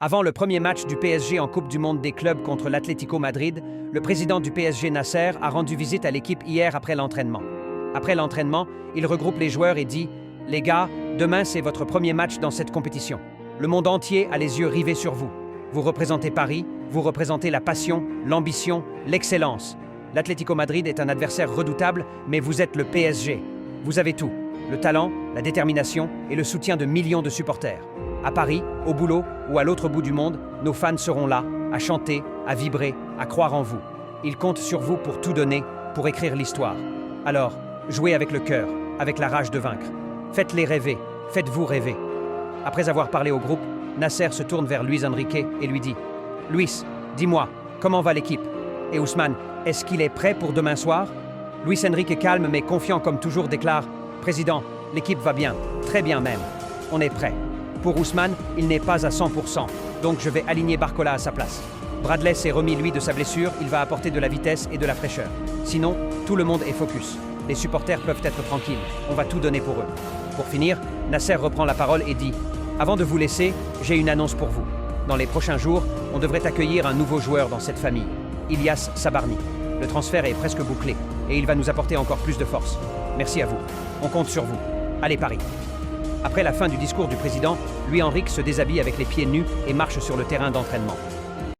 Avant le premier match du PSG en Coupe du Monde des clubs contre l'Atlético Madrid, le président du PSG Nasser a rendu visite à l'équipe hier après l'entraînement. Après l'entraînement, il regroupe les joueurs et dit « Les gars, demain c'est votre premier match dans cette compétition. Le monde entier a les yeux rivés sur vous. Vous représentez Paris, vous représentez la passion, l'ambition, l'excellence. L'Atlético Madrid est un adversaire redoutable, mais vous êtes le PSG. Vous avez tout, le talent, la détermination et le soutien de millions de supporters. À Paris, au boulot ou à l'autre bout du monde, nos fans seront là, à chanter, à vibrer, à croire en vous. Ils comptent sur vous pour tout donner, pour écrire l'histoire. Alors, jouez avec le cœur, avec la rage de vaincre. Faites-les rêver, faites-vous rêver. Après avoir parlé au groupe, Nasser se tourne vers Luis Enrique et lui dit « Luis, dis-moi, comment va l'équipe? Et Ousmane, est-ce qu'il est prêt pour demain soir ?» Luis Enrique, calme mais confiant comme toujours, déclare « Président, l'équipe va bien, très bien même. On est prêt. » Pour Ousmane, il n'est pas à 100%, donc je vais aligner Barcola à sa place. Bradley s'est remis lui de sa blessure, il va apporter de la vitesse et de la fraîcheur. Sinon, tout le monde est focus. Les supporters peuvent être tranquilles, on va tout donner pour eux. Pour finir, Nasser reprend la parole et dit « Avant de vous laisser, j'ai une annonce pour vous. Dans les prochains jours, on devrait accueillir un nouveau joueur dans cette famille, Ilyas Sabarny. Le transfert est presque bouclé et il va nous apporter encore plus de force. Merci à vous. On compte sur vous. Allez Paris !» Après la fin du discours du président, Luis Enrique se déshabille avec les pieds nus et marche sur le terrain d'entraînement.